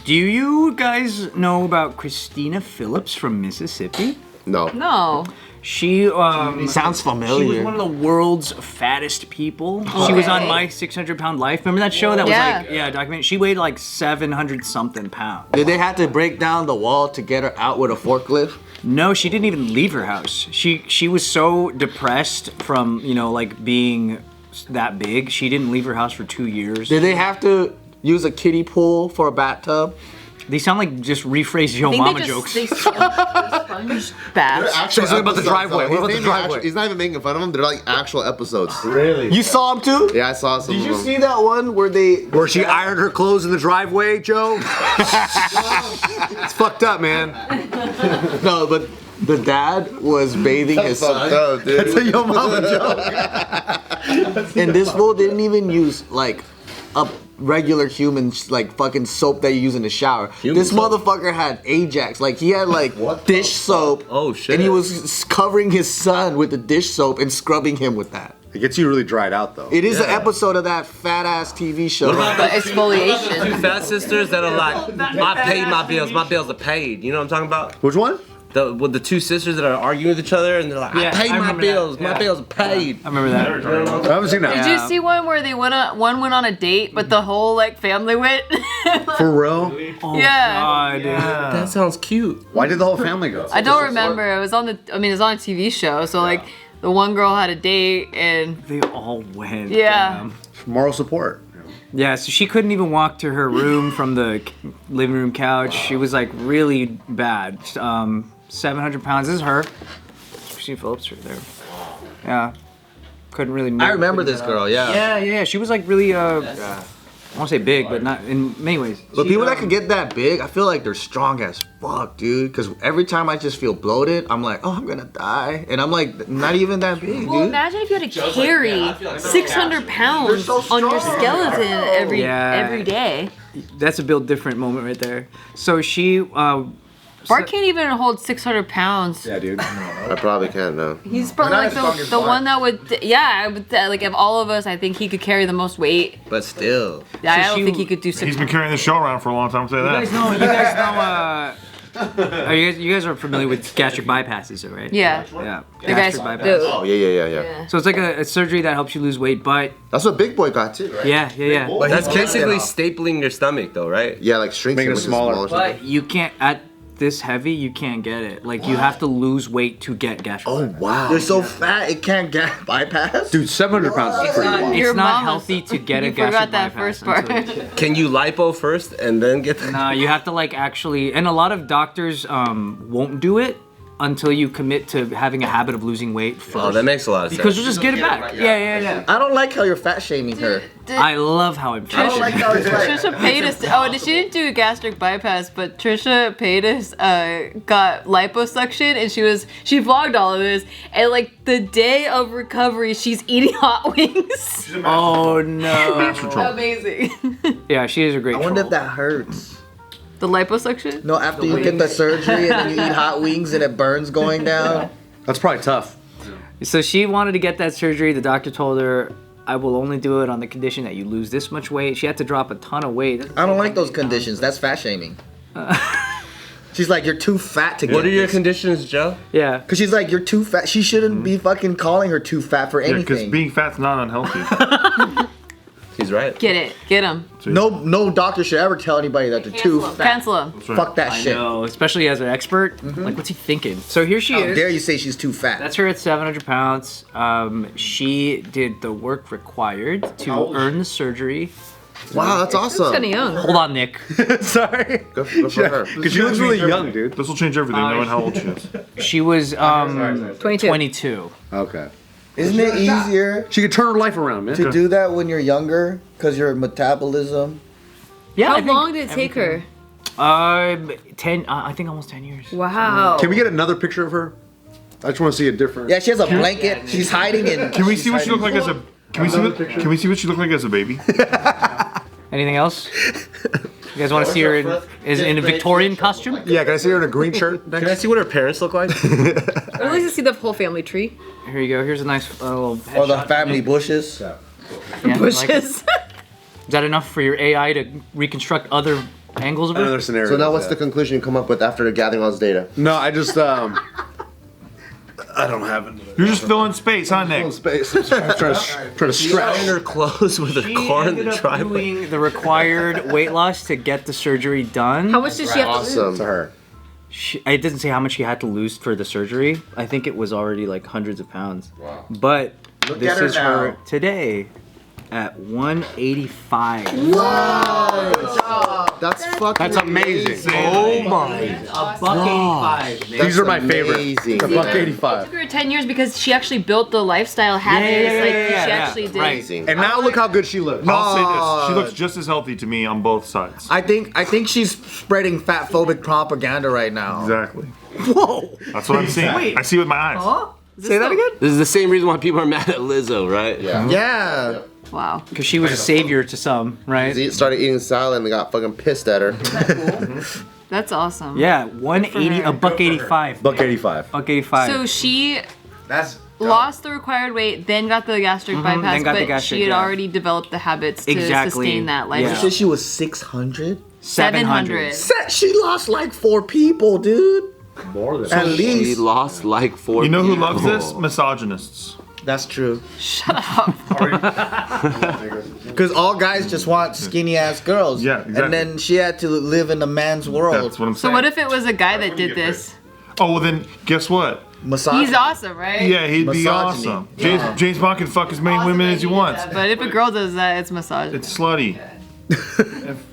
Do you guys know about Christina Phillips from Mississippi? No. She sounds familiar. She was one of the world's fattest people. She was on My 600-Pound Life. Remember that show? That was documentary. She weighed like 700 something pounds. Did they have to break down the wall to get her out with a forklift? No, she didn't even leave her house. She was so depressed from, like being that big. She didn't leave her house for 2 years. Did they have to use a kiddie pool for a bathtub? They sound like just rephrased Yo Mama jokes. They sponge baths. She's talking about the driveway. What about the driveway? He's not even making fun of them. They're like actual episodes. Really? You saw them too? Yeah, I saw some. Did you see that one where she ironed her clothes in the driveway, Joe? It's fucked up, man. No, but the dad was bathing his son. Up, dude. That's a Yo Mama joke. And this fool didn't even use like a regular human like fucking soap that you use in the shower. This motherfucker had Ajax. Like he had like dish soap. Oh shit. And he was covering his son with the dish soap and scrubbing him with that. It gets you really dried out though. It is an episode of that fat ass TV show. The exfoliation. Two fat sisters that are like, I paid my bills are paid. You know what I'm talking about? Which one? With the two sisters that are arguing with each other and they're like, I paid my bills, my bills are paid. I remember that. I haven't seen that. Did you see one where one went on a date, but the whole like family went? For real? Oh, Yeah. God, yeah. That sounds cute. Why did the whole family go? I don't remember. It was on it was on a TV show. So like the one girl had a date and They all went. Yeah. Damn. Moral support. Yeah, so she couldn't even walk to her room from the living room couch. She was like really bad. 700 pounds. This is her. Christina Phillips right there. Yeah. Couldn't really move. I remember this girl, yeah. Yeah. She was like really, I won't say big, but not in many ways. But people that can get that big, I feel like they're strong as fuck, dude. Because every time I just feel bloated, I'm like, oh, I'm gonna die. And I'm like, not even that big, well, dude. imagine if you had to carry 600 pounds on your skeleton every day. That's a build different moment right there. So she, Bart can't even hold 600 pounds. Yeah, dude. I probably can't now. He's probably like the one that would, like of all of us, I think he could carry the most weight. But still. Yeah, I don't think he could do 600. He's been carrying the show around for a long time. I'll say that. You guys know, you guys are familiar with gastric bypasses, though, right? Yeah. Yeah. The guys. Oh yeah. So it's like a surgery that helps you lose weight, but That's what Big Boy got too, right? yeah. That's basically stapling your stomach though, right? Yeah, like shrinking Making it which is smaller. But you can't at this heavy. You can't get it. Like you have to lose weight to get gastric. Oh wow. You're so fat, it can't get bypass. Dude, 700 pounds is pretty low. It's not mama- healthy to get a You gastric forgot that bypass first part. until you- Can you lipo first and then get the... No, you have to like actually, and a lot of doctors won't do it until you commit to having a habit of losing weight first. Oh, that makes a lot of sense. Because you'll just get it back. Yeah. I don't like how you're fat shaming her. I love how I'm I don't like how it's like. Trisha Paytas. Oh, she didn't do a gastric bypass, but Trisha Paytas got liposuction, and she vlogged all of this. And like the day of recovery, she's eating hot wings. Oh no. Amazing. Yeah, she is a great I wonder troll. if that hurts. The liposuction? No, after you get the surgery and then you eat hot wings and it burns going down. That's probably tough. So she wanted to get that surgery. The doctor told her, I will only do it on the condition that you lose this much weight. She had to drop a ton of weight. I don't like those conditions. That's fat shaming. She's like, you're too fat to get What are your this. conditions, Joe? Yeah. Cause she's like, you're too fat. She shouldn't be fucking calling her too fat for Yeah, because anything. being fat's not unhealthy. He's right. Get it. Get him. No doctor should ever tell anybody that they're too fat. Cancel him. Fuck that I shit. know, especially as an expert. Like, what's he thinking? So here she How is. dare you say she's too fat? That's her at 700 pounds. She did the work required to earn the surgery. Wow, that's Kind of awesome. young. Hold on, Nick. Sorry. Good for her. Because she looks really young, dude. This will change everything, knowing how old she is. She was 22. 22. Okay. Isn't it easier She could turn her life around, man. to do that when you're younger? Cause your metabolism. Yeah. How I think long did it take her? 10. I think almost 10 years. Wow. Can we get another picture of her? I just want to see a different. Yeah, she has a blanket. She's hiding in. Can we see what she looked like as a? Can we see what she looked like as a baby? Anything else? You guys want to see her in a Victorian costume? Yeah, can I see her in a green shirt next? Can I see what her parents look like? I'd like to see the whole family tree. Here you go. Here's a nice little Or the headshot. family bushes. Yeah, you like it? Bushes. Is that enough for your AI to reconstruct other angles of Another it. scenario. So now what's the conclusion you come up with after gathering all this data? No, I just I don't have it. You're just filling space, huh, Nick? Space. I'm trying to stretch. Tying her clothes with a She car in ended the up driveway. doing the required weight loss to get the surgery done. How much did she have to lose? Awesome. To her. It doesn't say how much she had to lose for the surgery. I think it was already like hundreds of pounds. Wow. But this at her is her now. today at 185. That's fucking That's amazing. Oh my! $1.85. These are my favorite. Amazing. The It $1.85. took her 10 years because she actually built the lifestyle habits. She actually did. Amazing. And now look how good she looks. I'll say this: she looks just as healthy to me on both sides. I think she's spreading fat phobic propaganda right now. Exactly. Whoa! That's what I'm seeing. Wait. I see with my eyes. Huh? Say that again? This is the same reason why people are mad at Lizzo, right? Yeah. Wow. Because she was a savior to some, right? Started eating salad and got fucking pissed at her. That's awesome. Yeah, 180, her. $1.85. $1.85. $1.85. So she That's lost the required weight, then got the gastric bypass, then got the but gastric, she had yeah. already developed the habits to Exactly. sustain that Yeah. lifestyle. You said she was 600? 700. She lost like 4 people, dude. More than At She least. lost like 4 You know who people. loves this? Misogynists. That's true. Shut up. Because all guys just want skinny ass girls. Yeah, exactly. And then she had to live in a man's world. That's what I'm So saying. what if it was a guy that did this? Oh, well then, guess what? Misogyny. He's awesome, right? Yeah, he'd be Misogyny. awesome. James Bond can fuck as many women as he wants. But if a girl does that, it's massage. It's slutty.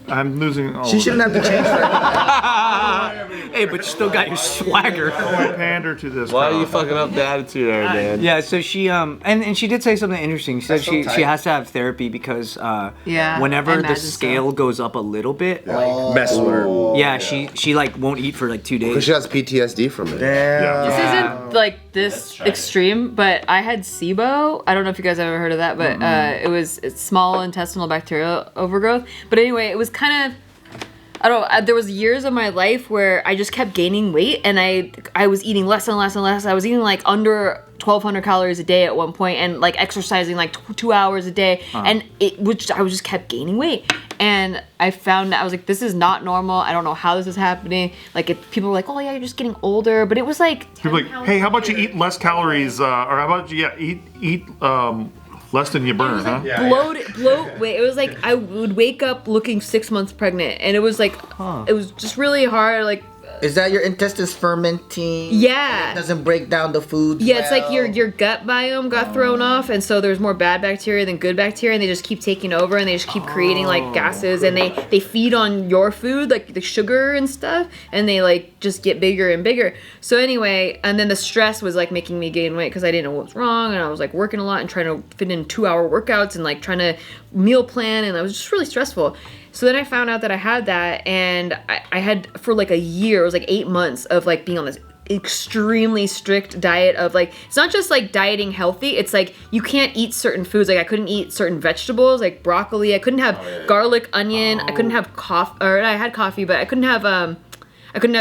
I'm losing all She of shouldn't have to change that. Hey, but you still got your swagger. I pander to this Why are crowd. you fucking up the attitude there, man? Yeah, so she and she did say something interesting. She said she has to have therapy because Yeah, I whenever the imagine so. scale goes up a little bit, mess with her. yeah, she like won't eat for like 2 days. Because she has PTSD from it. Damn. This isn't like this extreme, but I had SIBO. I don't know if you guys ever heard of that, but it's small intestinal bacterial overgrowth. But anyway, it was kind of, I don't know, there was years of my life where I just kept gaining weight and I was eating less and less and less. I was eating like under 1,200 calories a day at one point and like exercising like 2 hours a day. And I was just kept gaining weight. And I found I was like, this is not normal. I don't know how this is happening. Like people were like, oh yeah, you're just getting older. But it was like, People are like, hey, how about you eat less calories, or how about you eat less than you burn, huh? bloat weight. It was like I would wake up looking 6 months pregnant, and it was like it was just really hard. Like Is that your intestines fermenting? Yeah. It doesn't break down the food. yeah, it's like well? your gut biome got thrown off, and so there's more bad bacteria than good bacteria, and they just keep taking over, and they just keep creating like gases, and they feed on your food, like the sugar and stuff, and they like just get bigger and bigger. So anyway, and then the stress was like making me gain weight because I didn't know what was wrong, and I was like working a lot and trying to fit in 2-hour workouts and like trying to meal plan, and I was just really stressful. So then I found out that I had that, and I had for like a year, it was like 8 months of like being on this extremely strict diet of like, it's not just like dieting healthy, it's like you can't eat certain foods. Like I couldn't eat certain vegetables like broccoli, I couldn't have garlic, onion, I couldn't have coffee, or I had coffee, but I couldn't have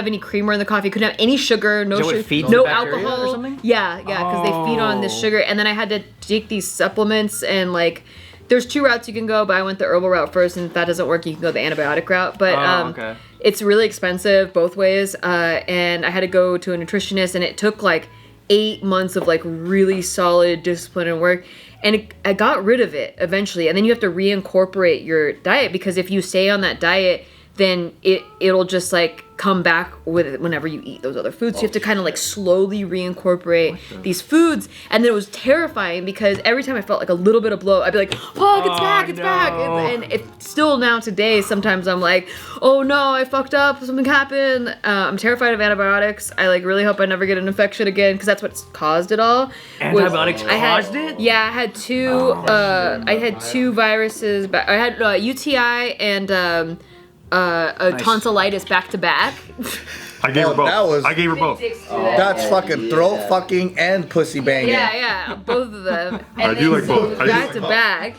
any creamer in the coffee. I couldn't have any sugar, no Is that what sugar, feeds no the bacteria alcohol. or something? Yeah, because they feed on this sugar. And then I had to take these supplements, and like there's 2 routes you can go, but I went the herbal route first, and if that doesn't work, you can go the antibiotic route. But Okay. it's really expensive both ways, and I had to go to a nutritionist, and it took like 8 months of like really solid discipline and work. And I got rid of it eventually, and then you have to reincorporate your diet, because if you stay on that diet, then it'll just like come back with it whenever you eat those other foods. So you have to kind of like slowly reincorporate these foods. And then it was terrifying because every time I felt like a little bit of bloat, I'd be like, fuck, it's back, it's back. And it's still now today, sometimes I'm like, oh no, I fucked up, something happened. I'm terrified of antibiotics. I like really hope I never get an infection again, because that's what's caused it all. Antibiotics caused it? Yeah, I had two viruses. I had UTI and tonsillitis back to back. I gave her both. that was- I gave her both. That's fucking throat fucking and pussy banging. Yeah, both of them. And I do like so both. I do back like to both. back.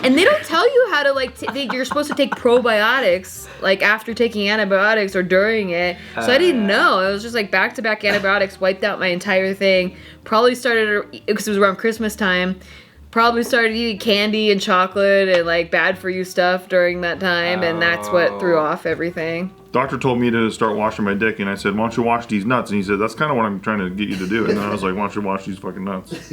And they don't tell you how to like. You're supposed to take probiotics like after taking antibiotics or during it. So I didn't know. It was just like back to back antibiotics wiped out my entire thing. Probably started because it was around Christmas time. probably started eating candy and chocolate and like bad for you stuff during that time, and that's what threw off everything. Doctor told me to start washing my dick, and I said, why don't you wash these nuts? And he said, that's kind of what I'm trying to get you to do. And then I was like, why don't you wash these fucking nuts?